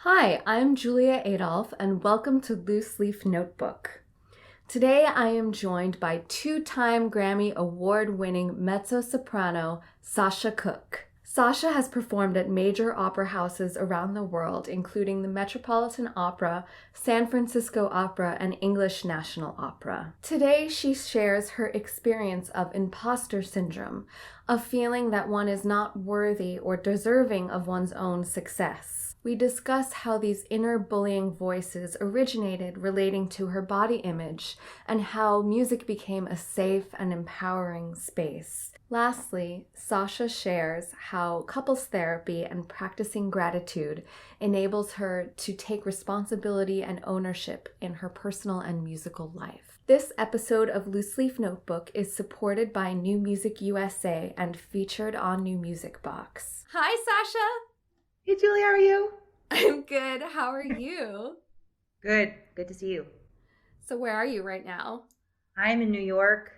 Hi, I'm Julia Adolph, and welcome to LooseLeaf NoteBook. Today I am joined by two-time Grammy Award-winning mezzo-soprano Sasha Cooke. Sasha has performed at major opera houses around the world, including the Metropolitan Opera, San Francisco Opera, and English National Opera. Today she shares her experience of imposter syndrome, a feeling that one is not worthy or deserving of one's own success. We discuss how these inner bullying voices originated relating to her body image and how music became a safe and empowering space. Lastly, Sasha shares how couples therapy and practicing gratitude enables her to take responsibility and ownership in her personal and musical life. This episode of LooseLeaf Notebook is supported by New Music USA and featured on NewMusicBox. Hi, Sasha! Hey Julie, how are you? I'm good. How are you? Good. Good to see you. So where are you right now? I'm in New York,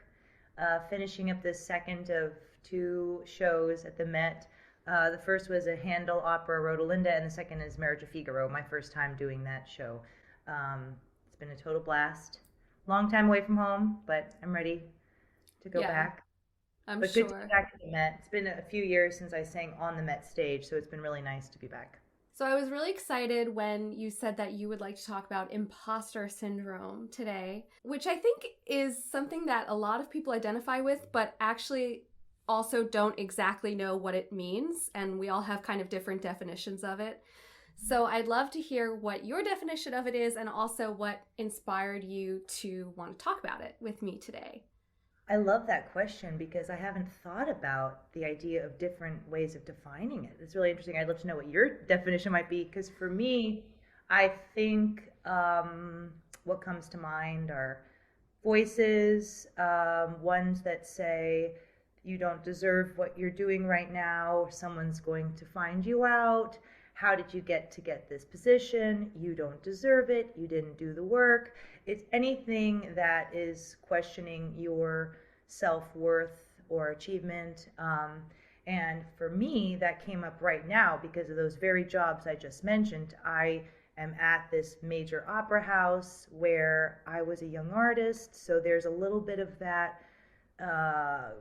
finishing up the second of two shows at the Met. The first was a Handel opera, Rodelinda, and the second is Marriage of Figaro, my first time doing that show. It's been a total blast. Long time away from home, but I'm ready to go Yeah, back. I'm But good to be sure. back at the Met. It's been a few years since I sang on the Met stage, so it's been really nice to be back. So I was really excited when you said that you would like to talk about imposter syndrome today, which I think is something that a lot of people identify with, but actually also don't exactly know what it means. And we all have kind of different definitions of it. So I'd love to hear what your definition of it is and also what inspired you to want to talk about it with me today. I love that question because I haven't thought about the idea of different ways of defining it. It's really interesting. I'd love to know what your definition might be because for me, I think what comes to mind are voices, ones that say you don't deserve what you're doing right now, someone's going to find you out. How did you get this position? You don't deserve it. You didn't do the work. It's anything that is questioning your self-worth or achievement. And for me, that came up right now because of those very jobs I just mentioned. I am at this major opera house where I was a young artist, so there's a little bit of that, uh,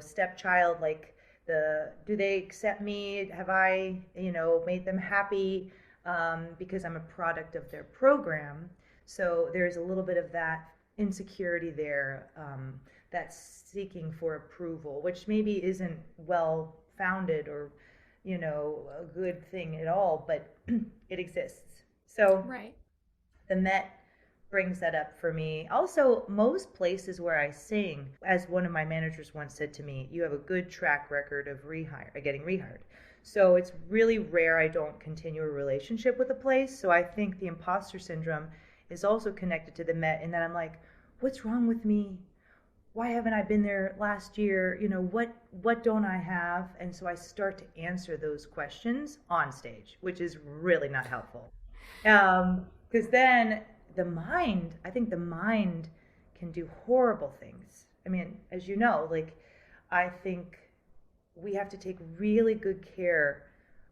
stepchild, like do they accept me? Have I, made them happy because I'm a product of their program? So there's a little bit of that insecurity there, that's seeking for approval, which maybe isn't well founded or, a good thing at all, but it exists. So Right. the Met brings that up for me. Also, most places where I sing, as one of my managers once said to me, you have a good track record of getting rehired. So it's really rare I don't continue a relationship with a place. So I think the imposter syndrome is also connected to the Met in that I'm like, what's wrong with me? Why haven't I been there last year? What don't I have? And so I start to answer those questions on stage, which is really not helpful. Because then I think the mind can do horrible things. I mean, as you know, like, I think we have to take really good care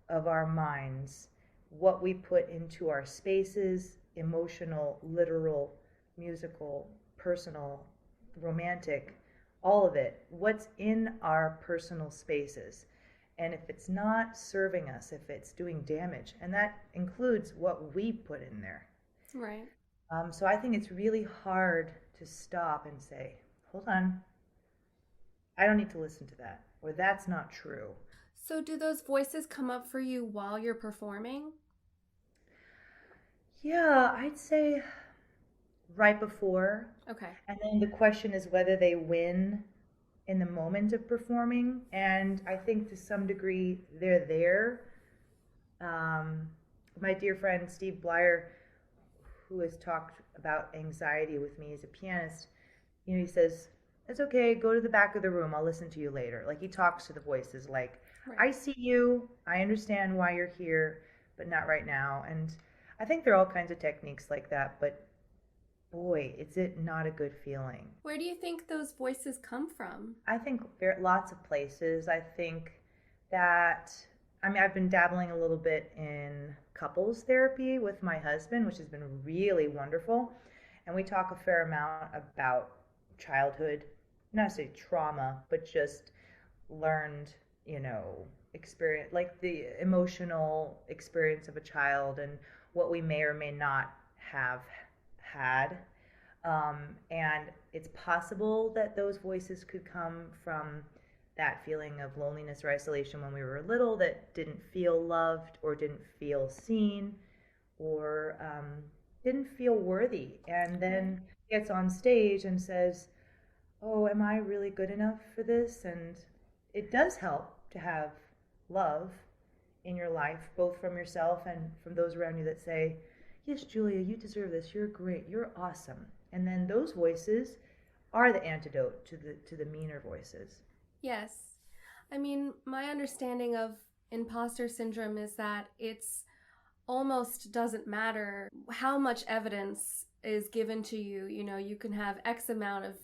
of our minds, what we put into our spaces, emotional, literal, musical, personal, romantic, all of it, what's in our personal spaces. And if it's not serving us, if it's doing damage, and that includes what we put in there. Right. So I think it's really hard to stop and say, hold on, I don't need to listen to that, or that's not true. So do those voices come up for you while you're performing? Yeah, I'd say right before. Okay. And then the question is whether they win in the moment of performing. And I think to some degree they're there. Um, my dear friend Steve Blyer, who has talked about anxiety with me as a pianist, he says, it's okay, go to the back of the room. I'll listen to you later. Like, he talks to the voices like, Right. I see you. I understand why you're here, but not right now. And I think there are all kinds of techniques like that, but boy, is it not a good feeling. Where do you think those voices come from? I think there are lots of places. I think that I mean, I've been dabbling a little bit in couples therapy with my husband, which has been really wonderful. And we talk a fair amount about childhood, not to say trauma, but just learned, experience, like the emotional experience of a child and what we may or may not have had. And it's possible that those voices could come from that feeling of loneliness or isolation when we were little, that didn't feel loved or didn't feel seen or didn't feel worthy, and then gets on stage and says, oh, am I really good enough for this? And it does help to have love in your life, both from yourself and from those around you that say, yes, Julia, you deserve this. You're great. You're awesome. And then those voices are the antidote to the meaner voices. Yes. I mean, my understanding of imposter syndrome is that it's almost doesn't matter how much evidence is given to you. You know, you can have X amount of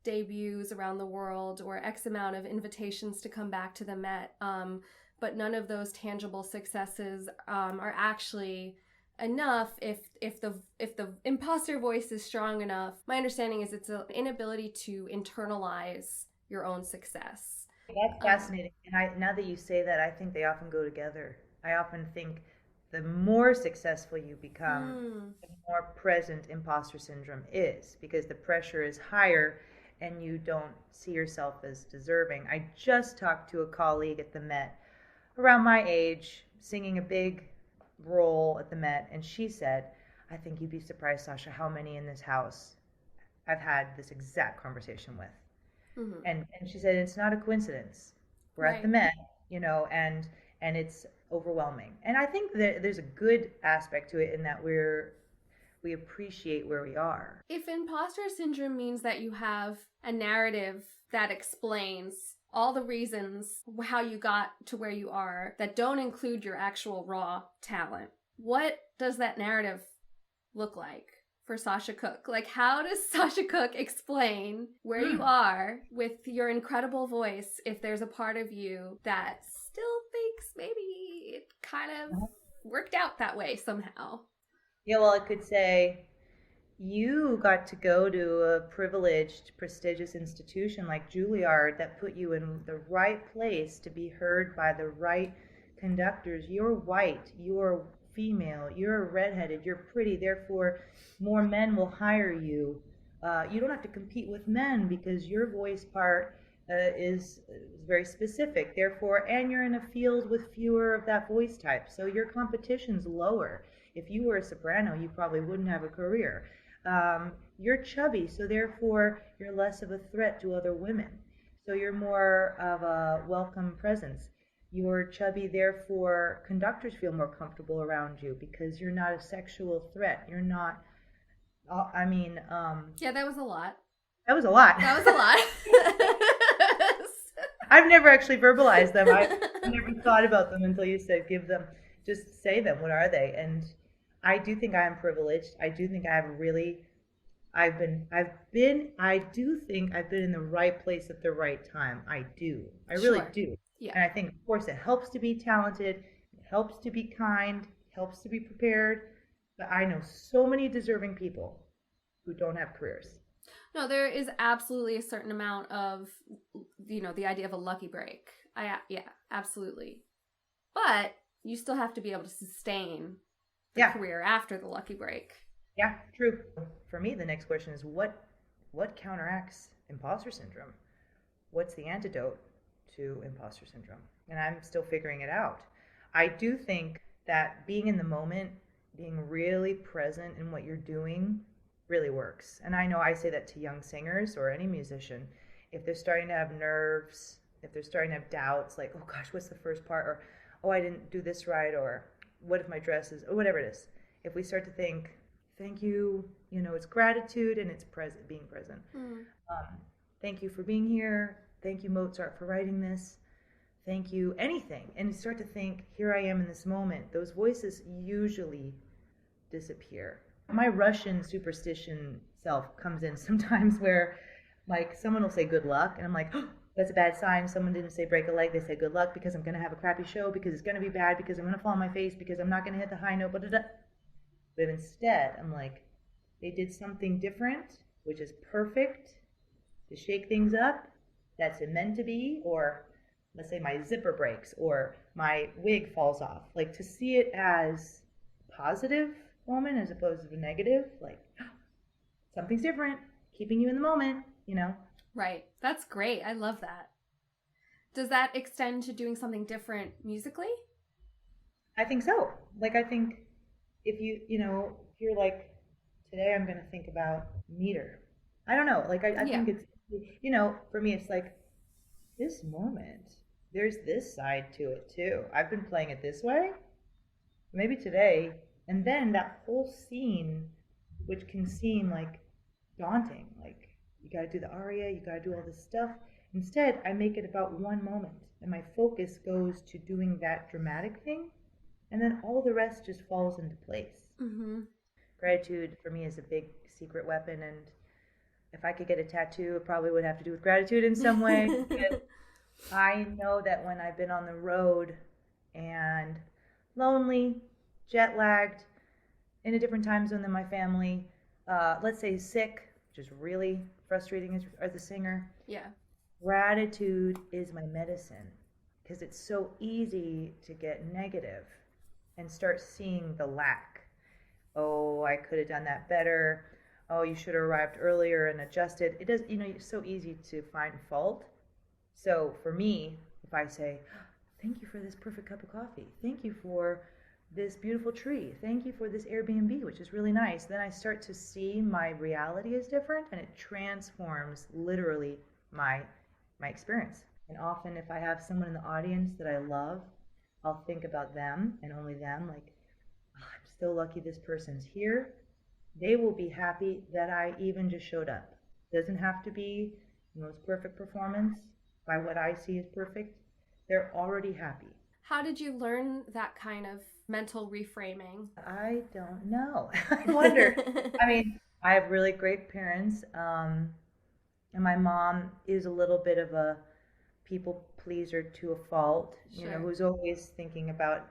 debuts around the world or X amount of invitations to come back to the Met, but none of those tangible successes are actually enough if the imposter voice is strong enough. My understanding is it's an inability to internalize your own success. That's fascinating. And now that you say that, I think they often go together. I often think the more successful you become, the more present imposter syndrome is, because the pressure is higher and you don't see yourself as deserving. I just talked to a colleague at the Met around my age, singing a big role at the Met, and she said, I think you'd be surprised, Sasha, how many in this house I've had this exact conversation with. And she said, it's not a coincidence. We're at the Met, and it's overwhelming. And I think that there's a good aspect to it in that we appreciate where we are. If imposter syndrome means that you have a narrative that explains all the reasons how you got to where you are that don't include your actual raw talent, what does that narrative look like for Sasha Cooke? Like, how does Sasha Cooke explain where you are with your incredible voice if there's a part of you that still thinks maybe it kind of worked out that way somehow? Yeah, well, it could say, you got to go to a privileged, prestigious institution like Juilliard that put you in the right place to be heard by the right conductors. You're white, you're female, you're redheaded, you're pretty, therefore more men will hire you. You don't have to compete with men because your voice part is very specific, therefore, and you're in a field with fewer of that voice type, so your competition's lower. If you were a soprano, you probably wouldn't have a career. You're chubby, so therefore you're less of a threat to other women. So you're more of a welcome presence. You're chubby, therefore conductors feel more comfortable around you because you're not a sexual threat. You're not, yeah, that was a lot. That was a lot. That was a lot. I've never actually verbalized them. I've never thought about them until you said just say them. What are they? And I do think I am privileged. I do think I do think I've been in the right place at the right time. I really do. Yeah. And I think, of course, it helps to be talented, it helps to be kind, it helps to be prepared. But I know so many deserving people who don't have careers. No, there is absolutely a certain amount of, the idea of a lucky break. Yeah, absolutely. But you still have to be able to sustain the career after the lucky break. Yeah, true. For me, the next question is what counteracts imposter syndrome? What's the antidote to imposter syndrome? And I'm still figuring it out. I do think that being in the moment, being really present in what you're doing really works. And I know I say that to young singers or any musician. If they're starting to have nerves, if they're starting to have doubts, like, oh gosh, what's the first part? Or, oh, I didn't do this right, or what if my dress is, or whatever it is. If we start to think, thank you, it's gratitude and it's being present. Thank you for being here. Thank you, Mozart, for writing this. Thank you, anything. And you start to think, here I am in this moment. Those voices usually disappear. My Russian superstition self comes in sometimes where, like, someone will say good luck, and I'm like, oh, That's a bad sign. Someone didn't say break a leg. They said good luck because I'm going to have a crappy show, because it's going to be bad, because I'm going to fall on my face, because I'm not going to hit the high note. But instead, I'm like, they did something different, which is perfect to shake things up. That's it meant to be. Or let's say my zipper breaks or my wig falls off. Like, to see it as a positive moment as opposed to the negative, like something's different, keeping you in the moment. Right. That's great. I love that. Does that extend to doing something different musically? I think so. Like, I think if if you're like, today I'm going to think about meter. I don't know. Like, I Yeah. think for me, it's like this moment, there's this side to it too. I've been playing it this way, maybe today, and then that whole scene, which can seem like daunting, like you got to do the aria, you got to do all this stuff. Instead, I make it about one moment, and my focus goes to doing that dramatic thing, and then all the rest just falls into place. Mm-hmm. Gratitude for me is a big secret weapon, and if I could get a tattoo, it probably would have to do with gratitude in some way. Because I know that when I've been on the road and lonely, jet lagged, in a different time zone than my family, let's say sick, which is really frustrating as a singer, Yeah. gratitude is my medicine, because it's so easy to get negative and start seeing the lack. Oh, I could have done that better. Oh, you should have arrived earlier and adjusted. It does, it's so easy to find fault. So for me, if I say, thank you for this perfect cup of coffee, thank you for this beautiful tree, thank you for this Airbnb, which is really nice, then I start to see my reality is different, and it transforms literally my experience. And often if I have someone in the audience that I love, I'll think about them and only them, like, oh, I'm so lucky this person's here. They will be happy that I even just showed up. Doesn't have to be the most perfect performance by what I see as perfect. They're already happy. How did you learn that kind of mental reframing? I don't know. I wonder. I mean, I have really great parents, and my mom is a little bit of a people pleaser to a fault. Sure. Who's always thinking about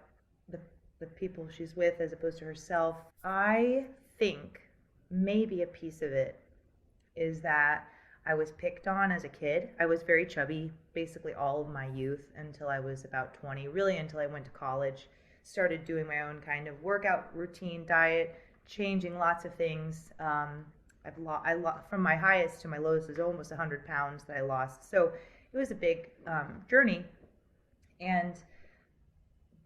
the the people she's with as opposed to herself. I think maybe a piece of it is that I was picked on as a kid. I was very chubby basically all of my youth until I was about 20, really until I went to college, started doing my own kind of workout routine, diet, changing lots of things. From my highest to my lowest is almost 100 pounds that I lost. So it was a big journey. And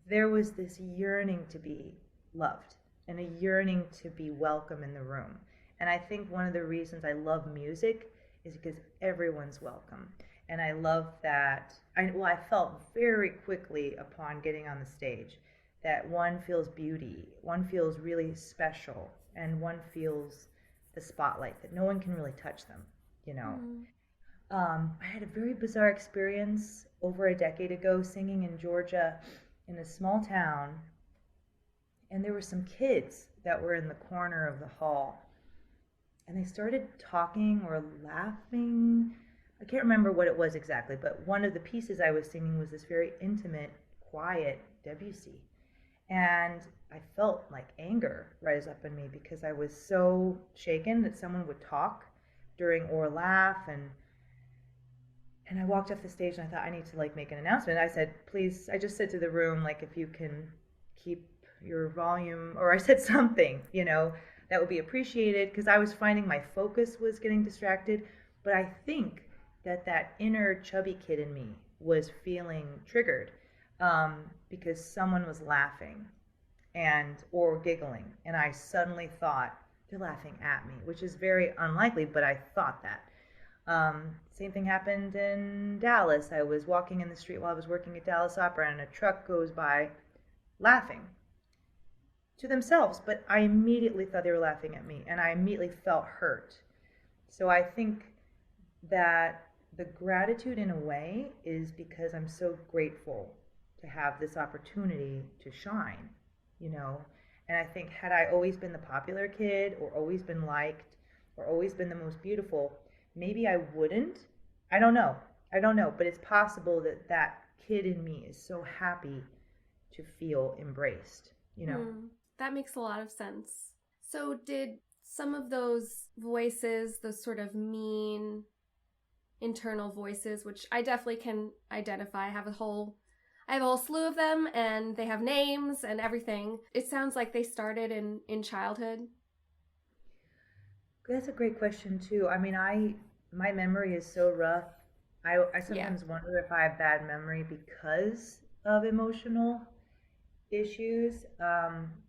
there was this yearning to be loved and a yearning to be welcome in the room. And I think one of the reasons I love music is because everyone's welcome. And I love that. I felt very quickly upon getting on the stage that one feels beauty, one feels really special, and one feels the spotlight, that no one can really touch them. I had a very bizarre experience over a decade ago singing in Georgia in a small town, and there were some kids that were in the corner of the hall, and they started talking or laughing. I can't remember what it was exactly, but one of the pieces I was singing was this very intimate, quiet Debussy. And I felt like anger rise up in me because I was so shaken that someone would talk during or laugh. And I walked off the stage and I thought, I need to make an announcement. I said, please, I just said to the room, if you can keep your volume, or I said something, that would be appreciated, because I was finding my focus was getting distracted. But I think that inner chubby kid in me was feeling triggered because someone was laughing or giggling, and I suddenly thought, they're laughing at me, which is very unlikely, but I thought that. Same thing happened in Dallas. I was walking in the street while I was working at Dallas Opera, and a truck goes by laughing to themselves, but I immediately thought they were laughing at me, and I immediately felt hurt. So I think that the gratitude in a way is because I'm so grateful to have this opportunity to shine, and I think had I always been the popular kid, or always been liked, or always been the most beautiful, maybe I wouldn't. I don't know. I don't know, but it's possible that that kid in me is so happy to feel embraced, you know? That makes a lot of sense. So did some of those voices, those sort of mean internal voices, which I definitely can identify, I have a whole slew of them, and they have names and everything. It sounds like they started in childhood. That's a great question too. I mean, my memory is so rough. I Yeah. sometimes wonder if I have bad memory because of emotional issues,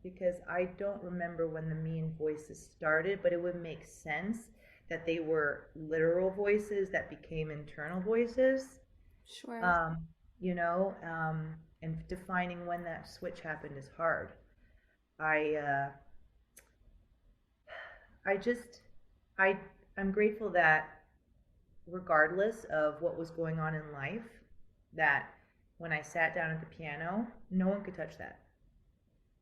because I don't remember when the mean voices started, but it would make sense that they were literal voices that became internal voices. Sure. Um, you know, and defining when that switch happened is hard. I I just I I'm grateful that regardless of what was going on in life, that when I sat down at the piano, no one could touch that.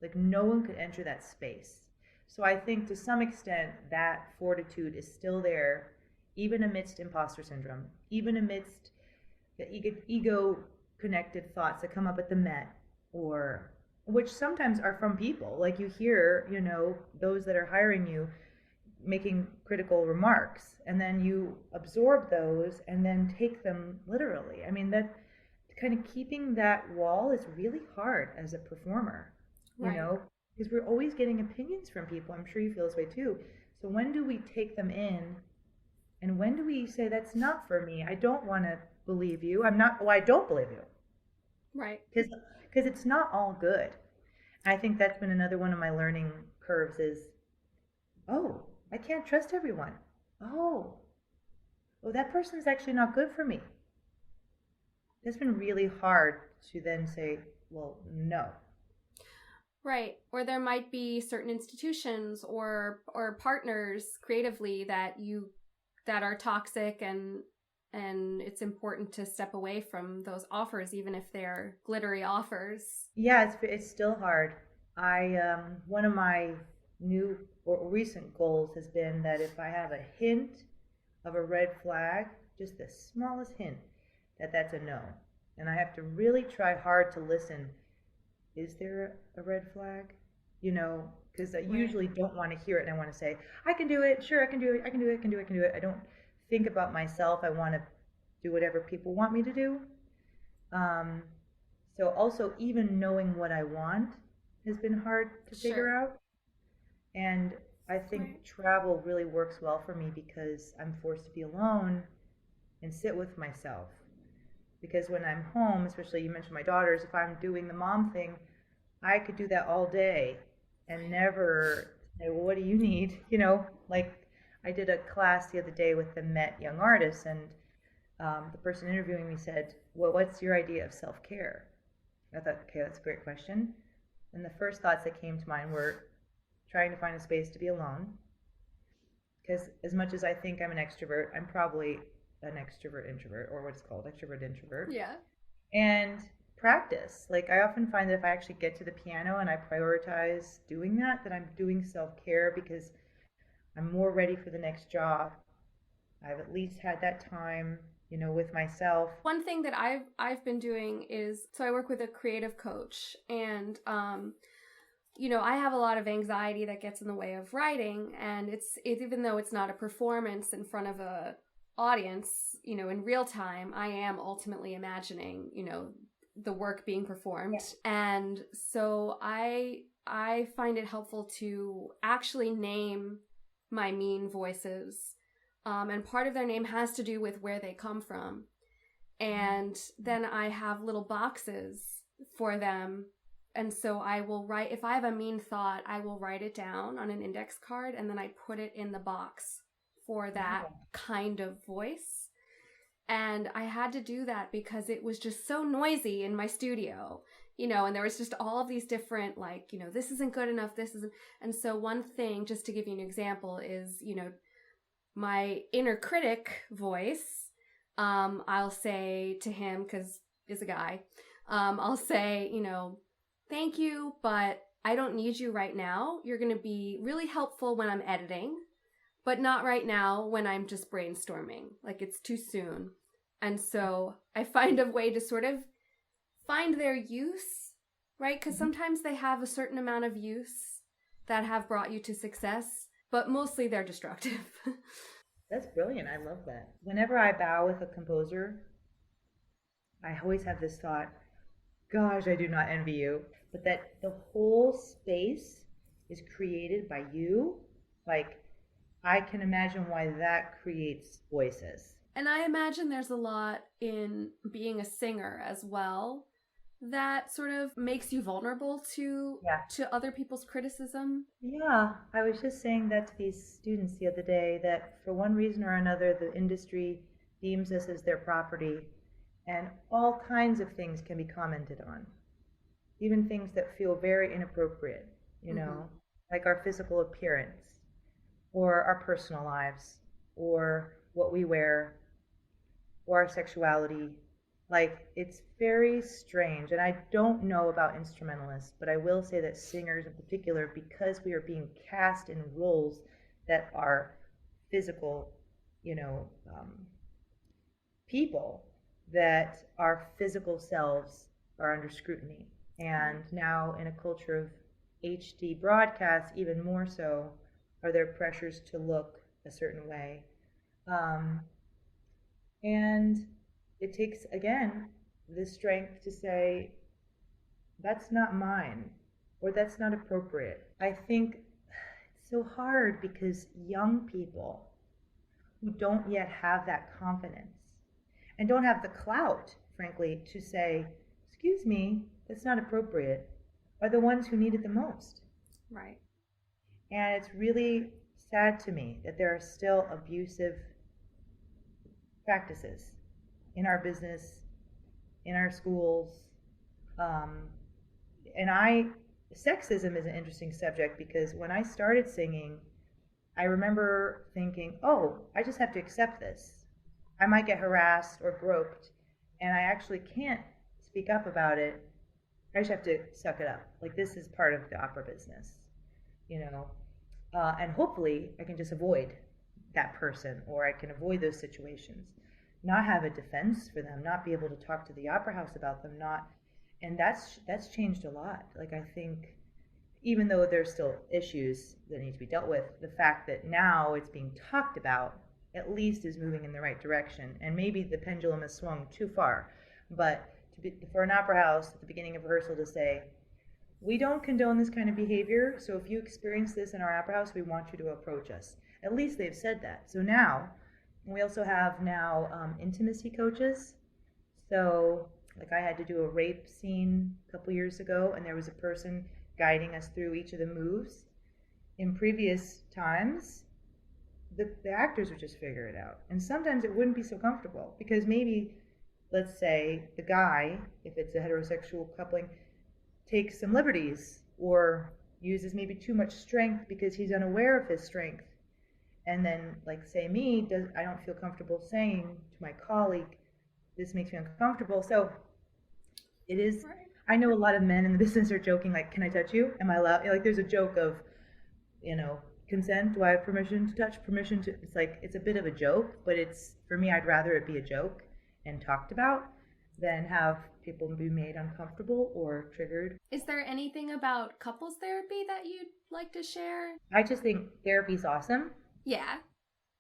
Like no one could enter that space. So I think to some extent that fortitude is still there, even amidst imposter syndrome, even amidst the ego connected thoughts that come up at the Met, or which sometimes are from people. Like you hear, those that are hiring you making critical remarks, and then you absorb those and then take them literally. I mean, that kind of keeping that wall is really hard as a performer, Right. because we're always getting opinions from people. I'm sure you feel this way too. So when do we take them in, and when do we say that's not for me? I don't want to believe you. I'm not. Well, I don't believe you Right. because it's not all good. I think that's been another one of my learning curves is, oh, I can't trust everyone. Oh, oh, that person's actually not good for me. It's been really hard to then say, well, no. Right. Or there might be certain institutions or partners creatively that are toxic, and it's important to step away from those offers even if they're glittery offers. Yeah, it's still hard. One of my new or recent goals has been that if I have a hint of a red flag, just the smallest hint, that's a no. And I have to really try hard to listen. Is there a red flag? Because I Right. usually don't want to hear it, and I want to say, I can do it, sure, I can do it, I can do it, I can do it, I can do it. I don't think about myself. I want to do whatever people want me to do. Um, so also even knowing what I want has been hard to figure Sure. out. And I Right. think travel really works well for me because I'm forced to be alone and sit with myself. Because when I'm home, especially you mentioned my daughters, if I'm doing the mom thing, I could do that all day and never say, well, what do you need? Like I did a class the other day with the Met Young Artists, and the person interviewing me said, well, what's your idea of self care? I thought, okay, that's a great question. And the first thoughts that came to mind were trying to find a space to be alone. Because as much as I think I'm an extrovert, I'm probably an extrovert introvert, or what's called extrovert introvert. Yeah. And practice. Like I often find that if I actually get to the piano and I prioritize doing that, that I'm doing self care because I'm more ready for the next job. I've at least had that time, with myself. One thing that I've been doing is, so I work with a creative coach, and I have a lot of anxiety that gets in the way of writing, and even though it's not a performance in front of a audience, in real time, I am ultimately imagining, the work being performed. Yeah. And so I find it helpful to actually name my mean voices. And part of their name has to do with where they come from. And then I have little boxes for them. And so I will write, if I have a mean thought, I will write it down on an index card, and then I put it in the box for that Wow. kind of voice. And I had to do that because it was just so noisy in my studio, and there was just all of these different, like, this isn't good enough, this isn't. And so one thing, just to give you an example, is, my inner critic voice, I'll say to him, because he's a guy, I'll say, thank you, but I don't need you right now. You're going to be really helpful when I'm editing, but not right now when I'm just brainstorming. Like, it's too soon. And so I find a way to sort of find their use, right? Because sometimes they have a certain amount of use that have brought you to success, but mostly they're destructive. That's brilliant. I love that. Whenever I bow with a composer, I always have this thought, gosh, I do not envy you. But that the whole space is created by you. Like, I can imagine why that creates voices. And I imagine there's a lot in being a singer as well that sort of makes you vulnerable to other people's criticism. Yeah, I was just saying that to these students the other day that for one reason or another, the industry deems us as their property, and all kinds of things can be commented on, even things that feel very inappropriate, like our physical appearance or our personal lives or what we wear or our sexuality. Like, it's very strange. And I don't know about instrumentalists, but I will say that singers in particular, because we are being cast in roles that are physical, people, that our physical selves are under scrutiny. And now, in a culture of HD broadcasts, even more so, are there pressures to look a certain way. And it takes, again, the strength to say, that's not mine, or that's not appropriate. I think it's so hard because young people who don't yet have that confidence and don't have the clout, frankly, to say, excuse me, that's not appropriate, are the ones who need it the most. Right. And it's really sad to me that there are still abusive practices in our business, in our schools. Sexism is an interesting subject because when I started singing, I remember thinking, oh, I just have to accept this. I might get harassed or groped, and I actually can't speak up about it. I just have to suck it up. Like, this is part of the opera business, and hopefully I can just avoid that person, or I can avoid those situations, not have a defense for them, not be able to talk to the opera house about them, and that's changed a lot. Like, I think even though there's still issues that need to be dealt with, the fact that now it's being talked about at least is moving in the right direction. And maybe the pendulum has swung too far, but for an opera house at the beginning of rehearsal to say, we don't condone this kind of behavior, so if you experience this in our opera house, we want you to approach us. At least they've said that. So now, we also have intimacy coaches. So, like, I had to do a rape scene a couple years ago, and there was a person guiding us through each of the moves. In previous times, the actors would just figure it out. And sometimes it wouldn't be so comfortable because maybe, let's say, the guy, if it's a heterosexual coupling, takes some liberties or uses maybe too much strength because he's unaware of his strength. And then, like, say I don't feel comfortable saying to my colleague, this makes me uncomfortable. So it is, I know a lot of men in the business are joking, like, can I touch you? Am I allowed? Like, there's a joke of, consent. Do I have permission to touch? Permission to, it's like, it's a bit of a joke, but for me, I'd rather it be a joke and talked about than have people be made uncomfortable or triggered. Is there anything about couples therapy that you'd like to share? I just think therapy's awesome. Yeah.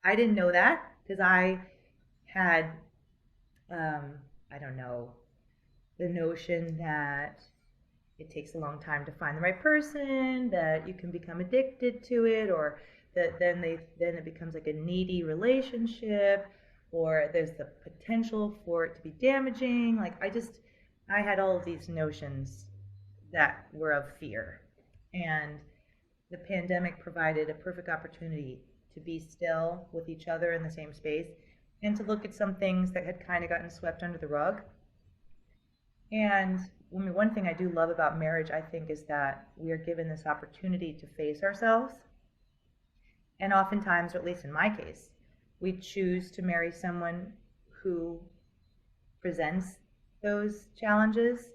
I didn't know that because I had, I don't know, the notion that it takes a long time to find the right person, that you can become addicted to it, or that then it becomes like a needy relationship, or there's the potential for it to be damaging. Like, I had all of these notions that were of fear. And the pandemic provided a perfect opportunity to be still with each other in the same space and to look at some things that had kind of gotten swept under the rug. And one thing I do love about marriage, I think, is that we are given this opportunity to face ourselves. And oftentimes, or at least in my case, we choose to marry someone who presents those challenges.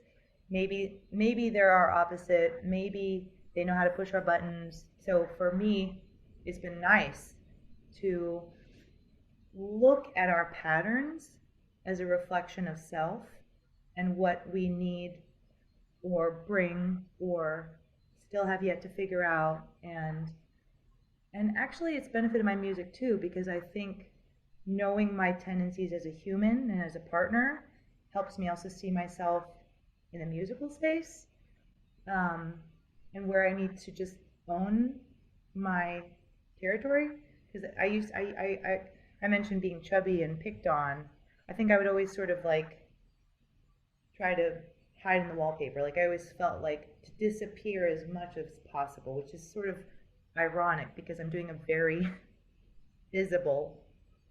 Maybe they're our opposite. Maybe they know how to push our buttons. So for me, it's been nice to look at our patterns as a reflection of self and what we need or bring or still have yet to figure out. And actually it's benefited my music too, because I think knowing my tendencies as a human and as a partner helps me also see myself in the musical space, and where I need to just own my territory. Because I mentioned being chubby and picked on. I think I would always sort of like try to hide in the wallpaper. Like I always felt like to disappear as much as possible, which is sort of ironic because I'm doing a very visible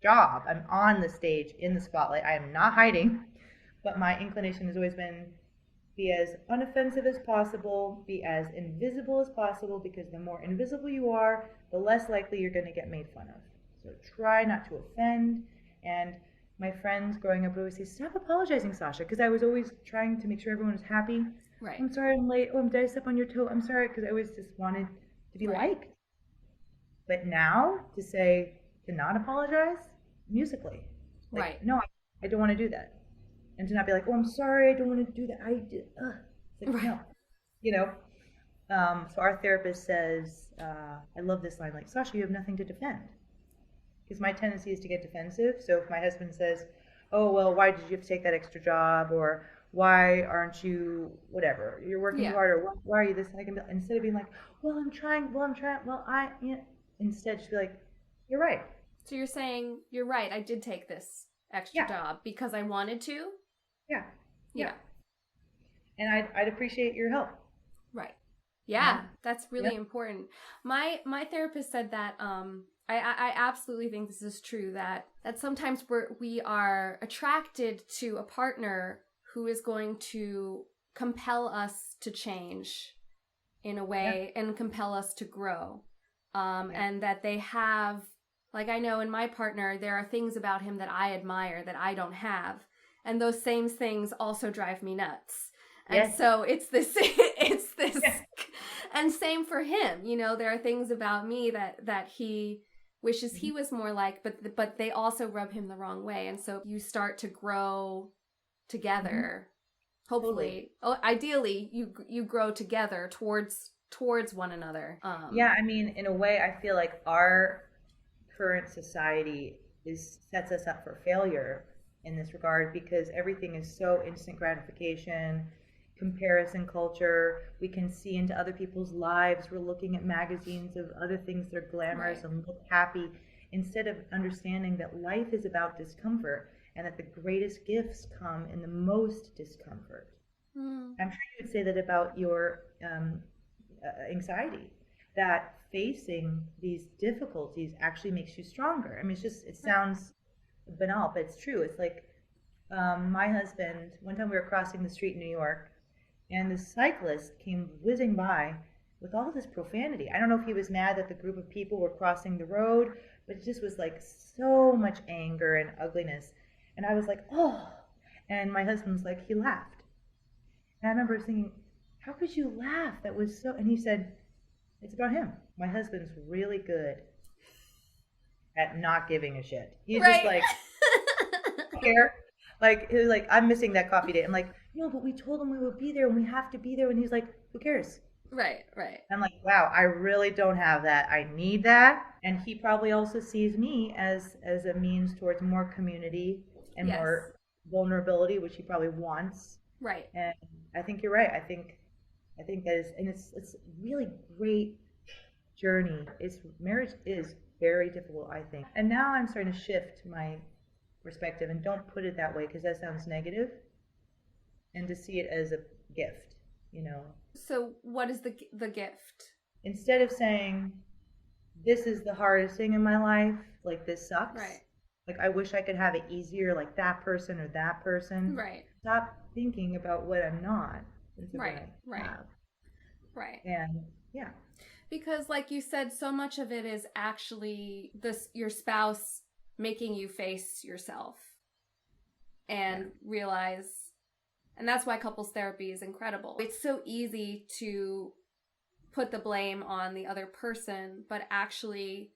job. I'm on the stage in the spotlight. I am not hiding, but my inclination has always been be as unoffensive as possible, be as invisible as possible, because the more invisible you are, the less likely you're going to get made fun of. So try not to offend. And my friends growing up would always say, stop apologizing, Sasha, because I was always trying to make sure everyone was happy. Right. I'm sorry I'm late. Oh, did I step on your toe? I'm sorry, because I always just wanted to be liked. But now to say, to not apologize musically. Like, right. No, I don't want to do that. And to not be like, oh, I'm sorry, I don't want to do that. I did. It's like, no. You know? So our therapist says, I love this line, like, Sasha, you have nothing to defend. Because my tendency is to get defensive. So if my husband says, oh, well, why did you have to take that extra job? Or why aren't you, whatever, you're working harder. Why are you this? I can, instead of being like, well, I'm trying, instead just be like, you're right. So you're saying, you're right, I did take this extra job because I wanted to? Yeah. And I'd appreciate your help. Right. Yeah, that's really important. My therapist said that I absolutely think this is true, that sometimes we are attracted to a partner who is going to compel us to change in a way and compel us to grow. And that they have, like, I know in my partner, there are things about him that I admire that I don't have. And those same things also drive me nuts. And so it's this, and same for him. You know, there are things about me that he wishes he was more like, but they also rub him the wrong way. And so you start to grow together. Hopefully, ideally, you grow together towards one another. I mean, in a way, I feel like our current society sets us up for failure in this regard, because everything is so instant gratification, comparison culture. We can see into other people's lives. We're looking at magazines of other things that are glamorous and look happy, instead of understanding that life is about discomfort and that the greatest gifts come in the most discomfort. I'm sure you would say that about your anxiety, that facing these difficulties actually makes you stronger. I mean, it sounds banal, but it's true. It's like my husband, one time we were crossing the street in New York, and the cyclist came whizzing by with all this profanity. I don't know if he was mad that the group of people were crossing the road, but it just was like so much anger and ugliness. And I was like, oh. And my husband was like, he laughed. And I remember thinking, how could you laugh? That was so. And he said, it's about him. My husband's really good at not giving a shit. He's just like, care. Like, he was like, I'm missing that coffee date. I'm like, no, but we told him we would be there and we have to be there. And he's like, who cares? Right. I'm like, wow, I really don't have that. I need that. And he probably also sees me as a means towards more community and more vulnerability, which he probably wants. Right. And I think you're right. I think that is, and it's a really great journey. Marriage is very difficult, I think. And now I'm starting to shift my perspective, and don't put it that way because that sounds negative, and to see it as a gift, you know. So what is the gift? Instead of saying, this is the hardest thing in my life, like this sucks. Right. Like I wish I could have it easier, like that person or that person. Right. Stop thinking about what I'm not. Right. And because like you said, so much of it is actually your spouse making you face yourself and realize, and that's why couples therapy is incredible. It's so easy to put the blame on the other person, but actually,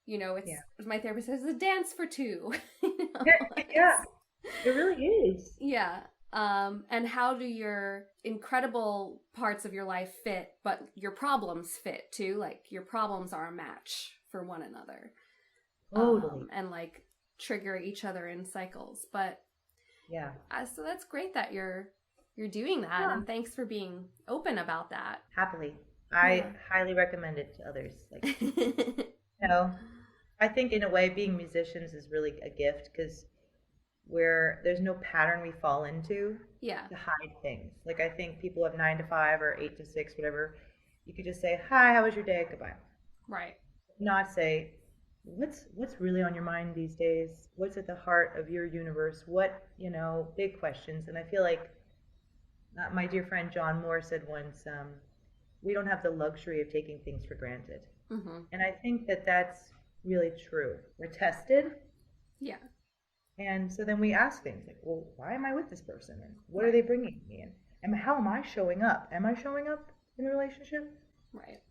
you know, it's my therapist says, a dance for two. You know? It really is. Yeah. And how do your incredible parts of your life fit, but your problems fit too? Like your problems are a match for one another. Totally. And like trigger each other in cycles. But Yeah. so that's great that you're doing that, Yeah. and thanks for being open about that. Happily. I Yeah. highly recommend it to others. Like, you know, I think in a way being musicians is really a gift because where there's no pattern we fall into Yeah. to hide things. Like I think people have 9 to 5 or 8 to 6, whatever. You could just say, "Hi, how was your day?" Goodbye. Right. Not say, "What's really on your mind these days? What's at the heart of your universe? What big questions." And I feel like my dear friend John Moore said once, "We don't have the luxury of taking things for granted," Mm-hmm. and I think that that's really true. We're tested. Yeah. And so then we ask things like, well, why am I with this person? And what are Right. they bringing me? And how am I showing up? Am I showing up in a relationship? Right.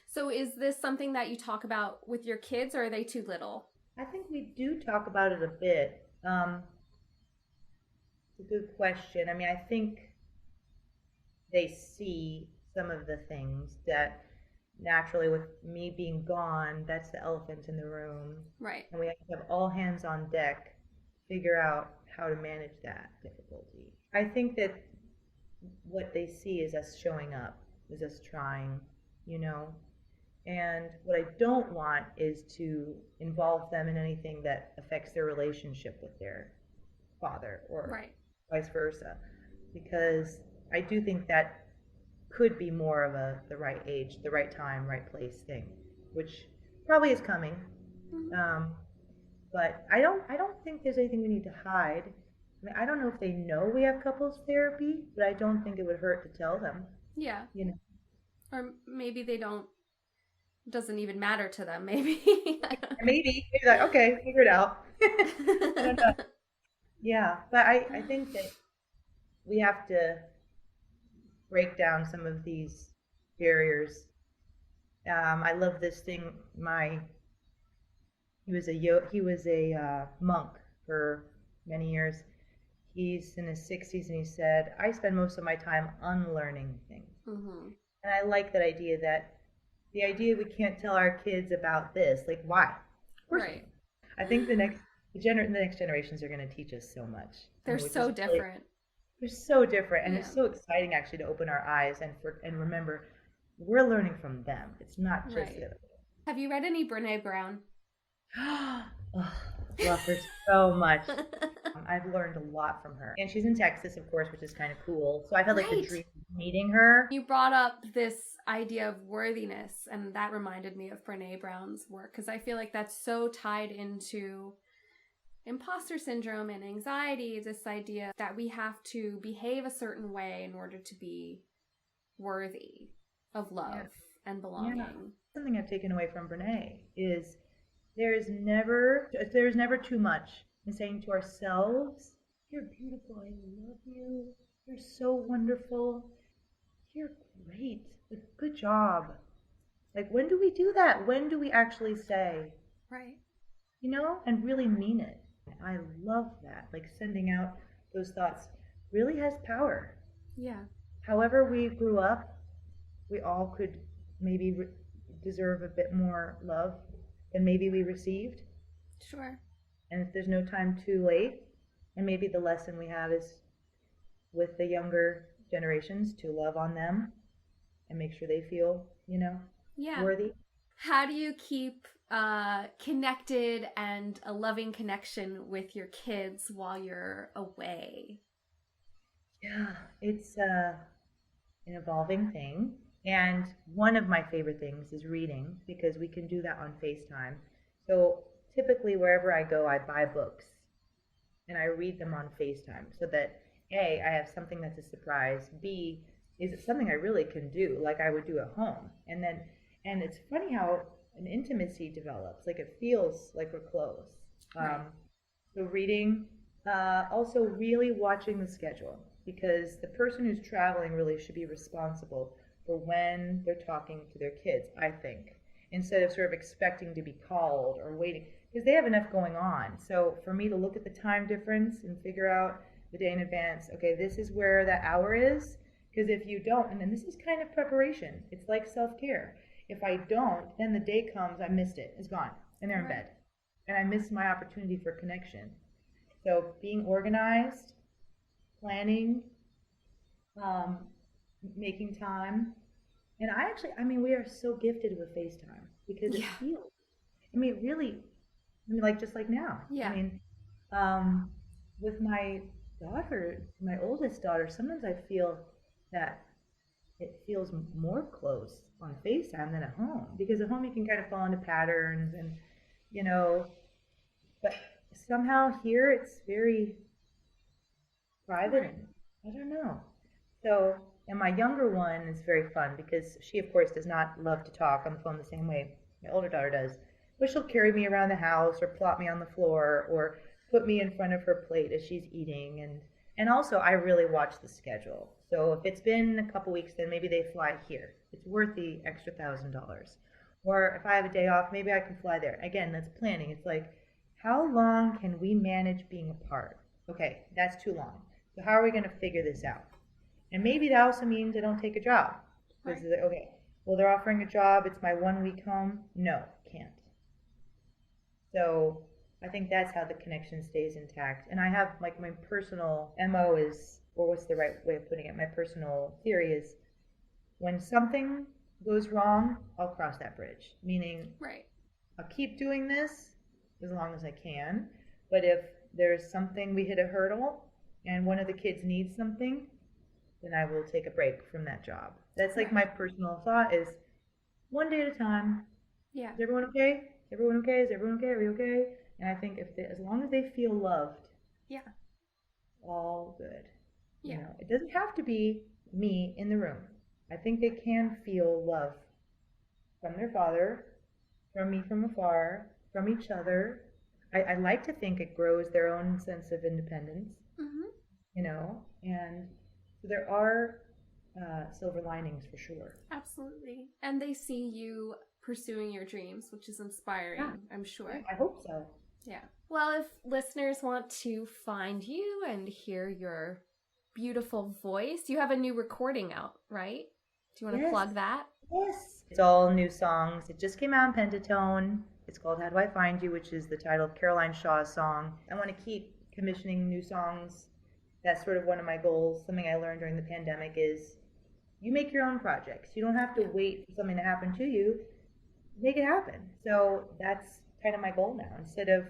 So is this something that you talk about with your kids, or are they too little? I think we do talk about it a bit. It's a good question. I mean, I think they see some of the things that naturally, with me being gone, that's the elephant in the room. Right. And we have to have all hands on deck, figure out how to manage that difficulty. I think that what they see is us showing up, is us trying, you know. And what I don't want is to involve them in anything that affects their relationship with their father or Right. vice versa, because I do think that could be more of the right age, the right time, right place thing, which probably is coming. Mm-hmm. But I don't think there's anything we need to hide. I mean, I don't know if they know we have couples therapy, but I don't think it would hurt to tell them. Yeah. You know, Or maybe they don't, doesn't even matter to them, maybe. maybe like okay, figure it out. I don't know. Yeah, but I think that we have to break down some of these barriers. I love this thing. He was a monk for many years. He's in his 60s, and he said, "I spend most of my time unlearning things." Mm-hmm. And I like that idea. That the idea we can't tell our kids about this, like why? Of course we Right. can. I think the next generations are going to teach us so much, They're which so is really, different. they're so different, and Yeah. it's so exciting actually to open our eyes and remember we're learning from them. It's not just Right. the Have you read any Brene Brown? oh, love her so much. I've learned a lot from her, and she's in Texas, of course, which is kind of cool. So I felt like the Right. dream of meeting her. You brought up this idea of worthiness, and that reminded me of Brene Brown's work because I feel like that's so tied into imposter syndrome and anxiety. This idea that we have to behave a certain way in order to be worthy of Yeah, love and yeah. belonging. Something I've taken away from Brene is there's never too much in saying to ourselves, "You're beautiful. I love you. You're so wonderful. You're great. Like, good job." Like, when do we do that? When do we actually say, Right. and really mean it? I love that. Like, sending out those thoughts really has power. Yeah. However we grew up, we all could maybe deserve a bit more love than maybe we received. Sure. And if there's no time too late, and maybe the lesson we have is with the younger generations to love on them and make sure they feel, Yeah. worthy. How do you keep connected and a loving connection with your kids while you're away? Yeah, it's an evolving thing. And one of my favorite things is reading because we can do that on FaceTime. So typically, wherever I go, I buy books and I read them on FaceTime so that A, I have something that's a surprise. B, is it something I really can do like I would do at home? And it's funny how an intimacy develops. Like it feels like we're close. Right. So reading, also really watching the schedule because the person who's traveling really should be responsible for when they're talking to their kids, I think, instead of sort of expecting to be called or waiting. because they have enough going on. So for me to look at the time difference and figure out the day in advance, okay, this is where that hour is. Because if you don't, and then this is kind of preparation, it's like self-care. If I don't, then the day comes, I missed it, it's gone, and they're in bed. And I missed my opportunity for connection. So being organized, planning, making time. And we are so gifted with FaceTime because it feels, really, like just like now. Yeah. With my daughter, my oldest daughter, sometimes I feel that it feels more close on FaceTime than at home, because at home you can kind of fall into patterns and, but somehow here it's very private and I don't know. So, and my younger one is very fun because she, of course, does not love to talk on the phone the same way my older daughter does. But she'll carry me around the house or plop me on the floor or put me in front of her plate as she's eating. And also, I really watch the schedule. So if it's been a couple weeks, then maybe they fly here. It's worth the extra $1,000. Or if I have a day off, maybe I can fly there. Again, that's planning. It's like, how long can we manage being apart? Okay, that's too long. So how are we going to figure this out? And maybe that also means I don't take a job. Because, okay, well, they're offering a job. It's my 1 week home. No, can't. So I think that's how the connection stays intact. And I have, like, my personal MO is, or what's the right way of putting it? My personal theory is when something goes wrong, I'll cross that bridge. Meaning, I'll keep doing this as long as I can. But if there's something, we hit a hurdle, and one of the kids needs something, then I will take a break from that job. That's like my personal thought is one day at a time. Yeah. Is everyone okay? Is everyone okay? Is everyone okay? Are we okay? And I think as long as they feel loved, all good. Yeah. It doesn't have to be me in the room. I think they can feel love from their father, from me from afar, from each other. I like to think it grows their own sense of independence, and so there are silver linings for sure. Absolutely. And they see you pursuing your dreams, which is inspiring, I'm sure. Yeah, I hope so. Yeah. Well, if listeners want to find you and hear your beautiful voice, you have a new recording out, right? Do you want to plug that? Yes. It's all new songs. It just came out in Pentatone. It's called How Do I Find You, which is the title of Caroline Shaw's song. I want to keep commissioning new songs. That's sort of one of my goals. Something I learned during the pandemic is you make your own projects. You don't have to wait for something to happen to you. Make it happen. So that's kind of my goal now. Instead of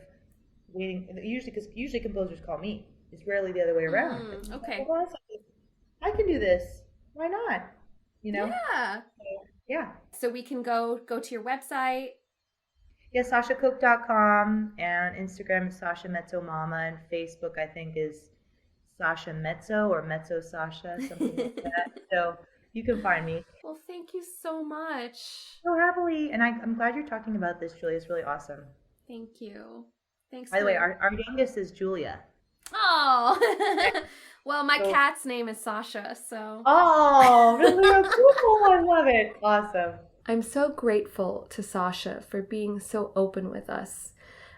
waiting, usually composers call me. It's rarely the other way around. Okay. I can do this. Why not? Yeah. So we can go to your website. Yeah, SashaCooke.com, and Instagram is Sasha Mezzo Mama, and Facebook I think is Sasha Mezzo or Mezzo Sasha, something like that. So you can find me. Well, thank you so much. So happily, and I'm glad you're talking about this, Julia. It's really awesome. Thank you. Thanks. By the way, our youngest is Julia. Oh, well, my cat's name is Sasha, so. Oh, really cool. I love it. Awesome. I'm so grateful to Sasha for being so open with us.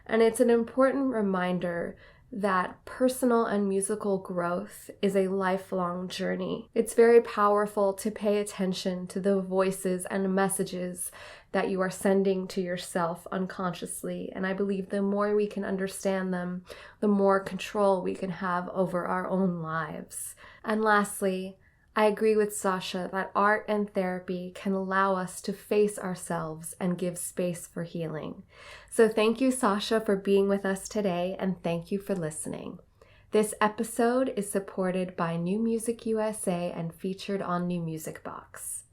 And it's an important reminder that personal and musical growth is a lifelong journey. It's very powerful to pay attention to the voices and messages that you are sending to yourself unconsciously. And I believe the more we can understand them, the more control we can have over our own lives. And lastly, I agree with Sasha that art and therapy can allow us to face ourselves and give space for healing. So thank you, Sasha, for being with us today, and thank you for listening. This episode is supported by New Music USA and featured on NewMusicBox.